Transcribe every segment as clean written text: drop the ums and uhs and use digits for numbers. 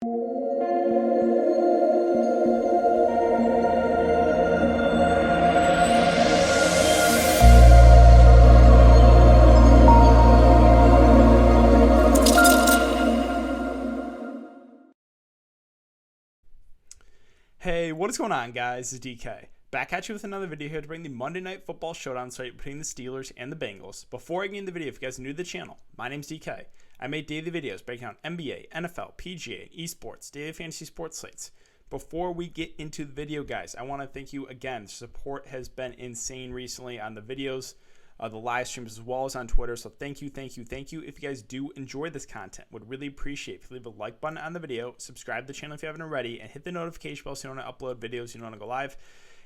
Hey, what is going on, guys? This is DK. Back at you with another video here to bring the Monday Night Football Showdown slate between the Steelers and the Bengals. Before I get into the video, if you guys are new to the channel, my name's DK. I make daily videos breaking down NBA, NFL, PGA, and esports, daily fantasy sports slates. Before we get into the video, guys, I want to thank you again. The support has been insane recently on the videos, the live streams, as well as on Twitter. So thank you. If you guys do enjoy this content, would really appreciate if you leave a like button on the video, subscribe to the channel if you haven't already, and hit the notification bell so you don't want to upload videos, you don't want to go live.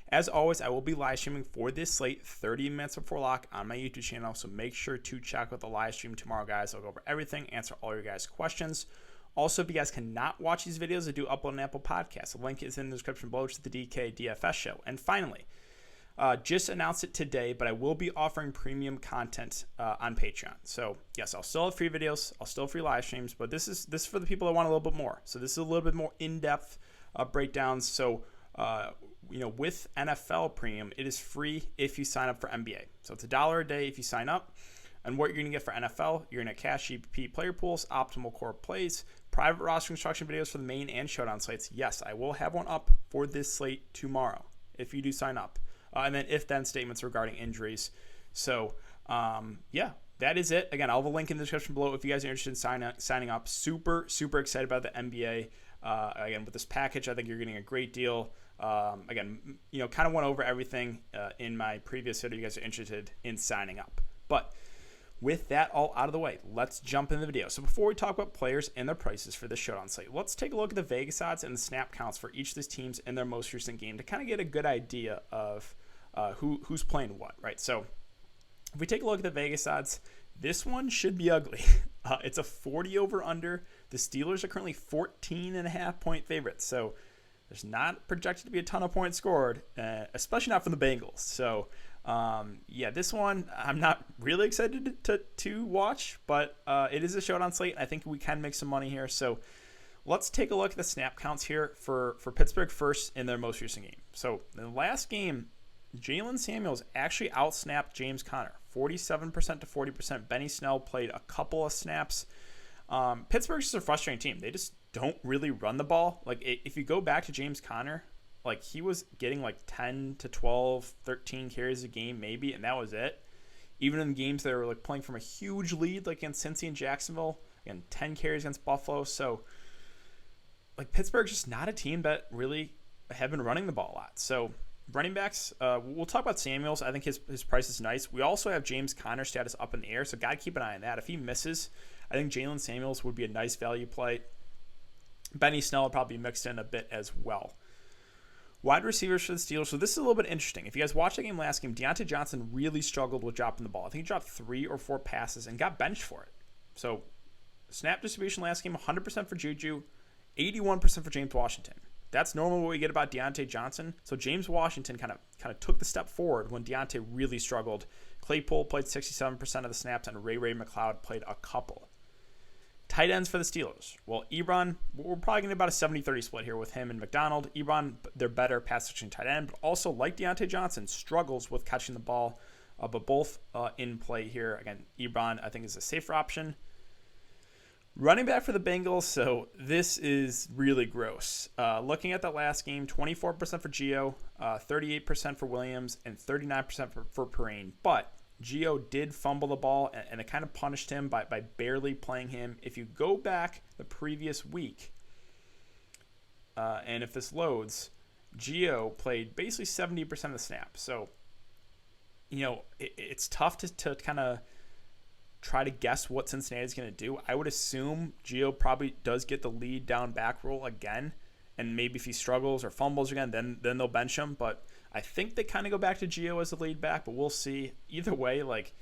As always, I will be live streaming for this slate 30 minutes before lock on my YouTube channel, so make sure to check out the live stream tomorrow, guys. I'll go over everything, answer all your guys' questions. Also, if you guys cannot watch these videos, I do upload an Apple Podcast. The link is in the description below, which is the DK DFS show. And finally, just announced it today, but I will be offering premium content on Patreon. So yes, I'll still have free videos, I'll still have free live streams, but this is for the people that want a little bit more. So this is a little bit more in-depth breakdowns. So with NFL Premium, it is free if you sign up for NBA. So it's $1 a day if you sign up. And what you're going to get for NFL, you're going to cash GPP player pools, optimal core plays, private roster construction videos for the main and showdown slates. Yes, I will have one up for this slate tomorrow if you do sign up. And then if-then statements regarding injuries. So, that is it. Again, I'll have a link in the description below if you guys are interested in signing up. Super excited about the NBA. Again, with this package, I think you're getting a great deal. Kind of went over everything in my previous video. You guys are interested in signing up. But with that all out of the way, let's jump into the video. So before we talk about players and their prices for this showdown slate, let's take a look at the Vegas odds and the snap counts for each of these teams in their most recent game to kind of get a good idea of who's playing what, right? So if we take a look at the Vegas odds, this one should be ugly. It's a 40 over under. The Steelers are currently 14.5 point favorites. So there's not projected to be a ton of points scored, especially not from the Bengals. So this one I'm not really excited to watch, but it is a showdown slate. I think we can make some money here. So let's take a look at the snap counts here for Pittsburgh first in their most recent game. So in the last game, Jalen Samuels actually outsnapped James Conner, 47% to 40%. Benny Snell played a couple of snaps. Pittsburgh's just a frustrating team. They just don't really run the ball. Like, if you go back to James Conner, like, he was getting like 10 to 12, 13 carries a game maybe, and that was it. Even in games that were like playing from a huge lead, like against Cincy and Jacksonville, and 10 carries against Buffalo. So, like, Pittsburgh's just not a team that really have been running the ball a lot. So, running backs, we'll talk about Samuels. I think his price is nice. We also have James Conner status up in the air, so got to keep an eye on that. If he misses, I think Jalen Samuels would be a nice value play. Benny Snell will probably be mixed in a bit as well. Wide receivers for the Steelers. So this is a little bit interesting. If you guys watched the game last game, Deontay Johnson really struggled with dropping the ball. I think he dropped 3 or 4 passes and got benched for it. So snap distribution last game, 100% for Juju, 81% for James Washington. That's normally what we get about Deontay Johnson. So James Washington kind of took the step forward when Deontay really struggled. Claypool played 67% of the snaps, and Ray McLeod played a couple. Tight ends for the Steelers. Well, Ebron, we're probably going to about a 70-30 split here with him and McDonald. Ebron, they're better pass-catching tight end, but also, like Deontay Johnson, struggles with catching the ball. But both in play here. Again, Ebron, I think, is a safer option. Running back for the Bengals, so this is really gross. Looking at that last game, 24% for Gio, 38% for Williams, and 39% for Perrine. But Gio did fumble the ball, and it kind of punished him by barely playing him. If you go back the previous week, and if this loads, Gio played basically 70% of the snaps. So, it's tough to kind of try to guess what Cincinnati's going to do. I would assume Gio probably does get the lead down back role again, and maybe if he struggles or fumbles again, then they'll bench him. But I think they kind of go back to Gio as the lead back, but we'll see. Either way, like,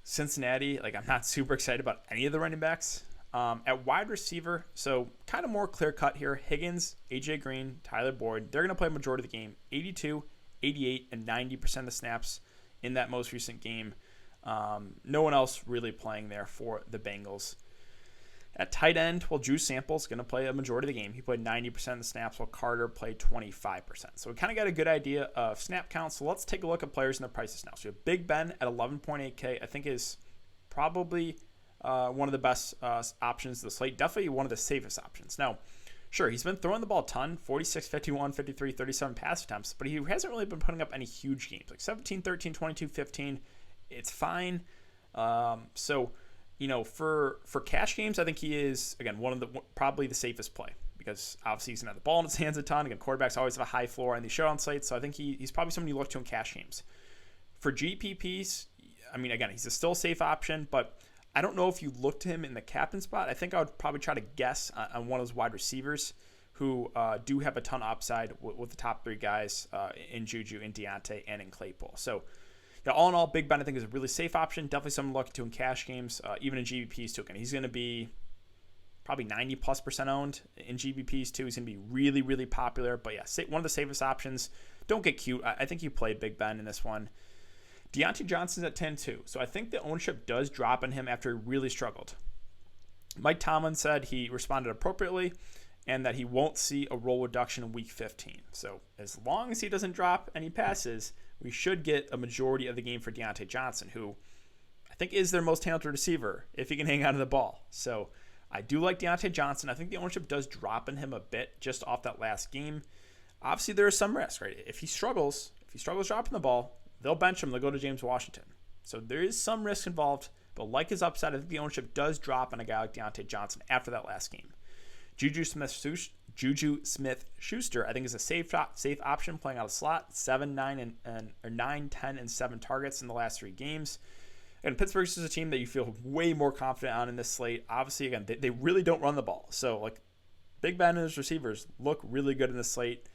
Cincinnati, like, I'm not super excited about any of the running backs. At wide receiver, so kind of more clear-cut here, Higgins, A.J. Green, Tyler Boyd, they're going to play a majority of the game, 82, 88, and 90% of the snaps in that most recent game. No one else really playing there for the Bengals. At tight end, well, Drew Sample's going to play a majority of the game. He played 90% of the snaps, while Carter played 25%. So we kind of got a good idea of snap count. So let's take a look at players and their prices now. So we have Big Ben at 11.8K. I think is probably one of the best options of the slate. Definitely one of the safest options. Now, sure, he's been throwing the ball a ton, 46, 51, 53, 37 pass attempts, but he hasn't really been putting up any huge games, like 17, 13, 22, 15. It's fine. For cash games, I think he is, again, probably the safest play, because obviously he's going to have the ball in his hands a ton. Again, quarterbacks always have a high floor on these showdown slates, so I think he's probably somebody you look to in cash games. For GPPs, I mean, again, he's a still safe option, but I don't know if you look to him in the captain spot. I think I would probably try to guess on one of those wide receivers who do have a ton of upside with the top three guys in Juju, in Deontay, and in Claypool. So, yeah, all in all, Big Ben, I think, is a really safe option. Definitely someone to look to in cash games, even in GBPs too. Again, he's going to be probably 90+% owned in GBPs too. He's going to be really, really popular. But yeah, one of the safest options. Don't get cute. I think you play Big Ben in this one. Deontay Johnson's at 10-2. So I think the ownership does drop on him after he really struggled. Mike Tomlin said he responded appropriately and that he won't see a role reduction in week 15. So as long as he doesn't drop any passes, we should get a majority of the game for Deontay Johnson, who I think is their most talented receiver if he can hang on to the ball. So I do like Deontay Johnson. I think the ownership does drop in him a bit just off that last game. Obviously, there is some risk, right? If he struggles dropping the ball, they'll bench him. They'll go to James Washington. So there is some risk involved, but like his upside, I think the ownership does drop on a guy like Deontay Johnson after that last game. Juju Smith-Schuster, I think, is a safe option playing out of slot. 9, 10, and 7 targets in the last 3 games. And Pittsburgh is a team that you feel way more confident on in this slate. Obviously, again, they really don't run the ball. So, like, Big Ben and his receivers look really good in this slate.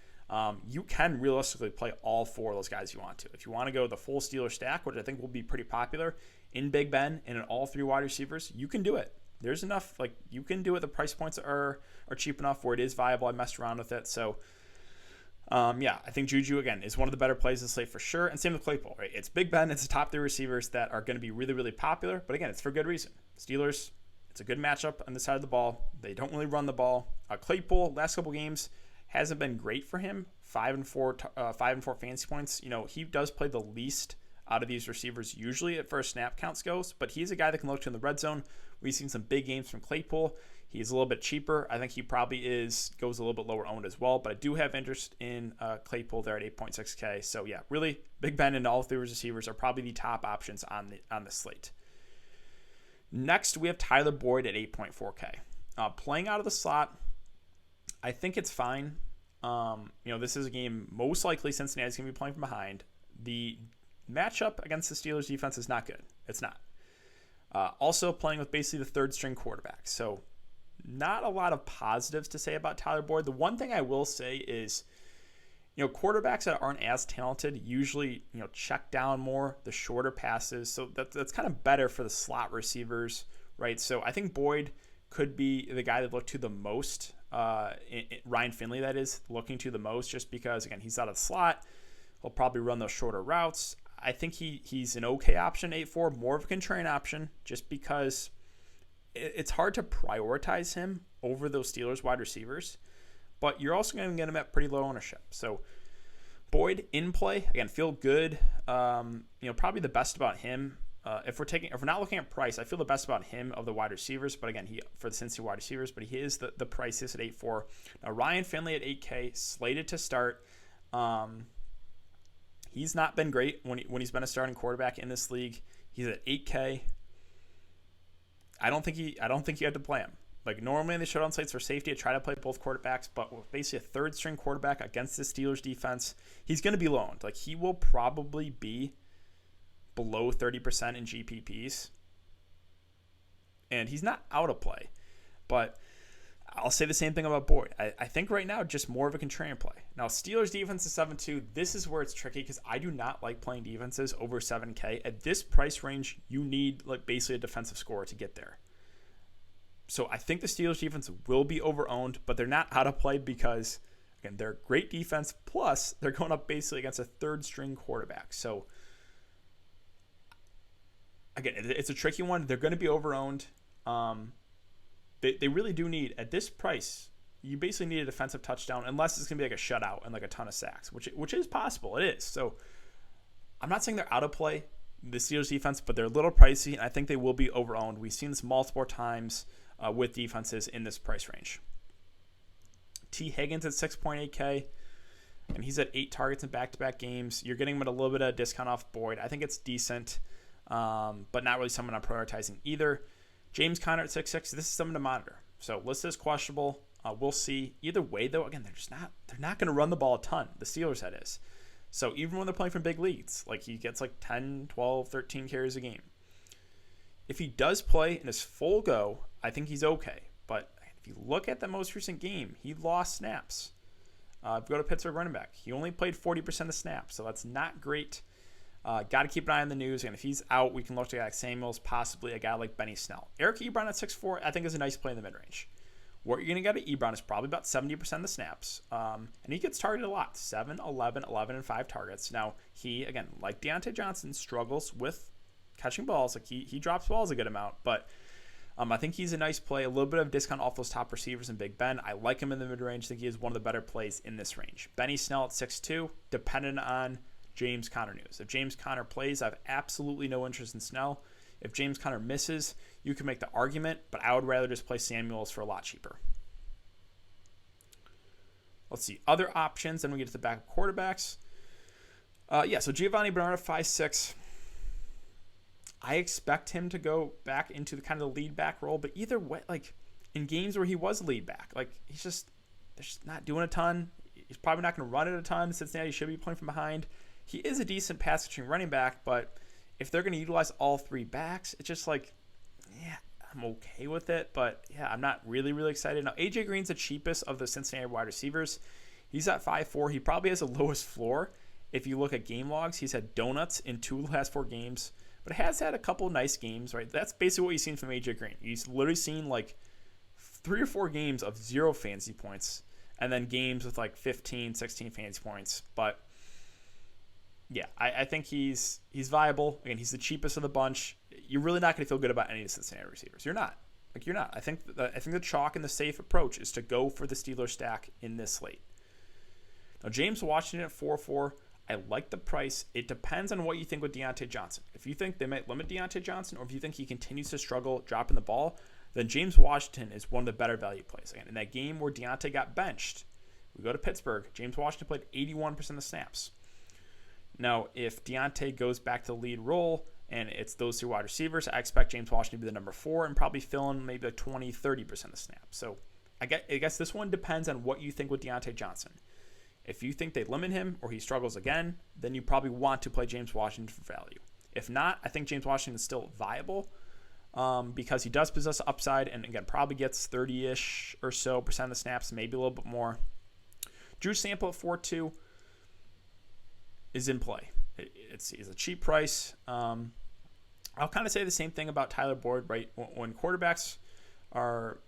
You can realistically play all 4 of those guys you want to. If you want to go the full Steeler stack, which I think will be pretty popular, in Big Ben and in all 3 wide receivers, you can do it. There's enough, you can do it. The price points are cheap enough where it is viable. I messed around with it. So, I think Juju, again, is one of the better plays in the slate for sure. And same with Claypool, right? It's Big Ben. It's the top 3 receivers that are going to be really, really popular. But again, it's for good reason. Steelers, it's a good matchup on this side of the ball. They don't really run the ball. Claypool, last couple games, hasn't been great for him. 5 and 4 fantasy points. He does play the least out of these receivers usually at first snap counts goes, but he's a guy that can look to in the red zone. We've seen some big games from Claypool. He's a little bit cheaper. I think he probably goes a little bit lower owned as well, but I do have interest in Claypool there at 8.6K. So yeah, really Big Ben and all 3 receivers are probably the top options on the slate. Next, we have Tyler Boyd at 8.4K. Playing out of the slot, I think it's fine. This is a game most likely Cincinnati's going to be playing from behind. The matchup against the Steelers defense is not good. It's not. Also playing with basically the 3rd string quarterback. So not a lot of positives to say about Tyler Boyd. The one thing I will say is, quarterbacks that aren't as talented usually, check down more, the shorter passes. So that's kind of better for the slot receivers, right? So I think Boyd could be the guy that looked to the most. Ryan Finley, that is, looking to the most, just because, again, he's out of the slot. He'll probably run those shorter routes. I think he's an okay option, 8.4, more of a contrarian option, just because it's hard to prioritize him over those Steelers wide receivers, but you're also going to get him at pretty low ownership. So Boyd in play, again, feel good. Probably the best about him. If we're not looking at price, I feel the best about him of the wide receivers, but again, for the Cincy wide receivers, but he is the price is at 8.4. Now Ryan Finley at 8K, slated to start. He's not been great when he's been a starting quarterback in this league. He's at 8K. I don't think you had to play him. Like, normally in the showdown slates for safety, I try to play both quarterbacks, but with basically a 3rd string quarterback against the Steelers defense, he's going to be loaned. Like, he will probably be below 30% in GPPs, and he's not out of play. But I'll say the same thing about Boyd. I think right now, just more of a contrarian play. Now, Steelers defense is 7.2. This is where it's tricky because I do not like playing defenses over 7K. At this price range, you need basically a defensive score to get there. So I think the Steelers defense will be over-owned, but they're not out of play because, again, they're a great defense. Plus, they're going up basically against a 3rd string quarterback. So, again, it's a tricky one. They're going to be over-owned. they really do need, at this price, you basically need a defensive touchdown unless it's going to be like a shutout and like a ton of sacks, which is possible. It is. So I'm not saying they're out of play, the Steelers defense, but they're a little pricey, and I think they will be overowned. We've seen this multiple times with defenses in this price range. T. Higgins at 6.8K, and he's at 8 targets in back-to-back games. You're getting him at a little bit of discount off Boyd. I think it's decent, but not really someone I'm prioritizing either. James Conner at 6.6. This is someone to monitor. So list is questionable. We'll see. Either way, though, again, they're not going to run the ball a ton. The Steelers, that is. So even when they're playing from big leads, like he gets like 10, 12, 13 carries a game. If he does play in his full go, I think he's okay. But if you look at the most recent game, he lost snaps. Go to Pittsburgh running back. He only played 40% of snaps, so that's not great. Got to keep an eye on the news. And if he's out, we can look to Alex Samuels, possibly a guy like Benny Snell. Eric Ebron at 6'4", I think is a nice play in the mid-range. What you're going to get at Ebron is probably about 70% of the snaps. And he gets targeted a lot. 7, 11, 11, and 5 targets. Now, he, again, like Deontay Johnson, struggles with catching balls. Like he drops balls a good amount. But I think he's a nice play. A little bit of discount off those top receivers in Big Ben. I like him in the mid-range. I think he is one of the better plays in this range. Benny Snell at 6'2", dependent on James Conner news. If James Conner plays, I have absolutely no interest in Snell. If James Conner misses, you can make the argument, but I would rather just play Samuels for a lot cheaper. Let's see. Other options, then we get to the backup quarterbacks. So Giovanni Bernard 5'6". I expect him to go back into the kind of the lead back role, but either way, like in games where he was lead back, like they're just not doing a ton. He's probably not going to run it a ton. Cincinnati should be playing from behind. He is a decent pass catching running back, but if they're going to utilize all 3 backs, it's just like, yeah, I'm okay with it. But yeah, I'm not really, really excited. Now, AJ Green's the cheapest of the Cincinnati wide receivers. He's at 5'4". He probably has the lowest floor. If you look at game logs, he's had donuts in 2 of the last 4 games, but has had a couple nice games, right? That's basically what you've seen from AJ Green. He's literally seen like 3 or 4 games of 0 fantasy points, and then games with like 15, 16 fantasy points. But yeah, I think he's viable. Again, he's the cheapest of the bunch. You're really not going to feel good about any of the Cincinnati receivers. You're not. I think the chalk and the safe approach is to go for the Steelers stack in this slate. Now, James Washington at 4.4. I like the price. It depends on what you think with Deontay Johnson. If you think they might limit Deontay Johnson, or if you think he continues to struggle dropping the ball, then James Washington is one of the better value plays. Again, in that game where Deontay got benched, we go to Pittsburgh. James Washington played 81% of the snaps. Now, if Deontay goes back to the lead role and it's those 2 wide receivers, I expect James Washington to be the number 4 and probably fill in maybe like 20, 30% of the snaps. So I guess this one depends on what you think with Deontay Johnson. If you think they limit him or he struggles again, then you probably want to play James Washington for value. If not, I think James Washington is still viable because he does possess upside and, again, probably gets 30-ish or so % of the snaps, maybe a little bit more. Drew Sample at 4.2 is in play. It's a cheap price. I'll kind of say the same thing about Tyler Boyd, right? When quarterbacks are,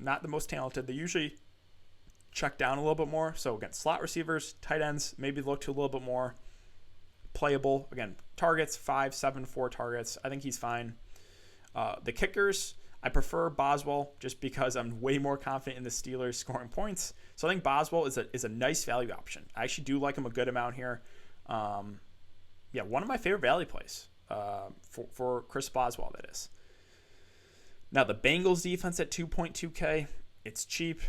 not the most talented, they usually check down a little bit more. So again, slot receivers, tight ends, maybe look to a little bit more playable. Again, targets, 5, 7, 4 targets. I think he's fine. The kickers, I prefer Boswell just because I'm way more confident in the Steelers scoring points. So I think Boswell is a nice value option. I actually do like him a good amount here. One of my favorite value plays for Chris Boswell, that is. Now, the Bengals defense at 2.2K, it's cheap.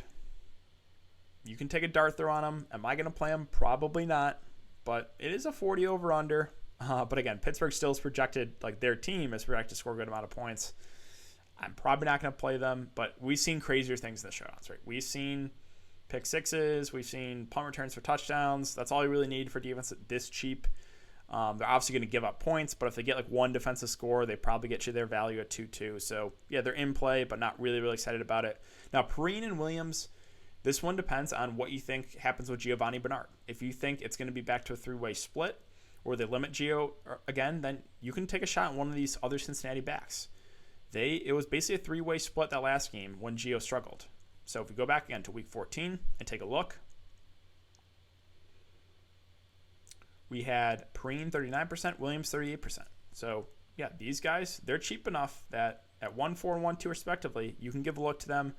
You can take a dart throw on them. Am I going to play them? Probably not. But it is a 40 over-under. But again, Pittsburgh still is projected, like their team is projected to score a good amount of points. I'm probably not going to play them. But we've seen crazier things in the showdowns, right? We've seen pick sixes. We've seen punt returns for touchdowns. That's all you really need for defense this cheap. They're obviously going to give up points, but if they get like one defensive score, they probably get you their value at 2-2. So, yeah, they're in play, but not really, really excited about it. Now, Perine and Williams, this one depends on what you think happens with Giovanni Bernard. If you think it's going to be back to a 3-way split or they limit Gio again, then you can take a shot on one of these other Cincinnati backs. It was basically a 3-way split that last game when Gio struggled. So if we go back again to week 14 and take a look, we had Perine 39%, Williams 38%. So, yeah, these guys, they're cheap enough that at 1.4 and 1.2 respectively. You can give a look to them.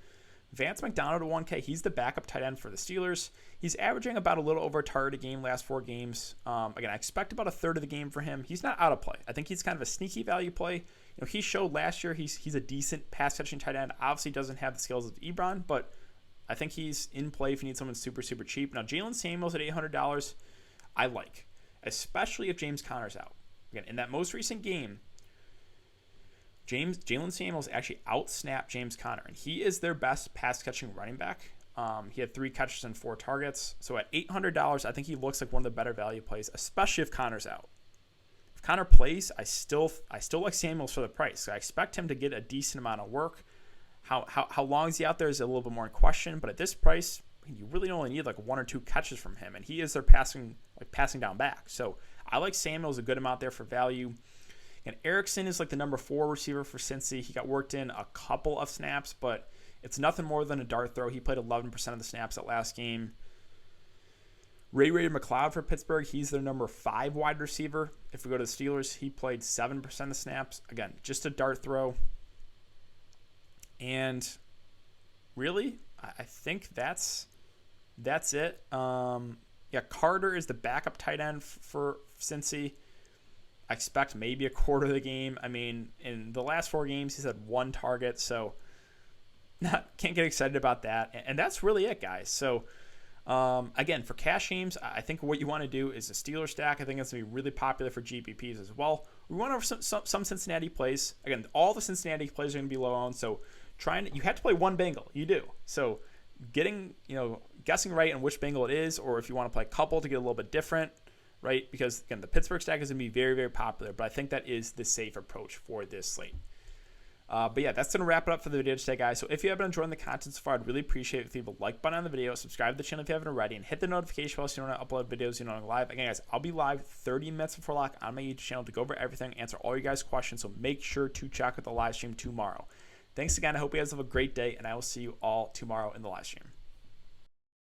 Vance McDonald at 1K. He's the backup tight end for the Steelers. He's averaging about a little over a target a game last 4 games. Again, I expect about a third of the game for him. He's not out of play. I think he's kind of a sneaky value play. You know, he showed last year he's a decent pass catching tight end. Obviously doesn't have the skills of Ebron, but I think he's in play if you need someone super, super cheap. Now, Jalen Samuels at $800, I like, especially if James Conner's out. Again, in that most recent game, Jalen Samuels actually outsnapped James Conner, and he is their best pass-catching running back. He had 3 catches and 4 targets. So at $800, I think he looks like one of the better value plays, especially if Conner's out. If Conner plays, I still like Samuels for the price. So I expect him to get a decent amount of work. How long is he out there is a little bit more in question, but at this price, you really only need like 1 or 2 catches from him, and he is their passing down back. So I like Samuels a good amount there for value. And Erickson is like the number 4 receiver for Cincy. He got worked in a couple of snaps, but it's nothing more than a dart throw. He played 11% of the snaps that last game. Ray McLeod for Pittsburgh, he's their number 5 wide receiver. If we go to the Steelers, he played 7% of snaps. Again, just a dart throw. And really, I think that's it. Carter is the backup tight end for Cincy. I expect maybe a quarter of the game. I mean, in the last 4 games, he's had 1 target, so can't get excited about that. And that's really it, guys. So, again, for cash games, I think what you want to do is a Steeler stack. I think it's going to be really popular for GPPs as well. We want over some Cincinnati plays. Again, all the Cincinnati plays are going to be low owned, so you have to play one Bengal. You do. So guessing right on which Bengal it is, or if you want to play a couple to get a little bit different, right? Because, again, the Pittsburgh stack is going to be very, very popular, but I think that is the safe approach for this slate. But yeah, that's going to wrap it up for the video today, guys. So if you have been enjoying the content so far, I'd really appreciate it if you leave a like button on the video, subscribe to the channel if you haven't already, and hit the notification bell so you don't upload videos live. Again, guys, I'll be live 30 minutes before lock on my YouTube channel to go over everything, answer all your guys' questions, so make sure to check out the live stream tomorrow. Thanks again. I hope you guys have a great day, and I will see you all tomorrow in the live stream.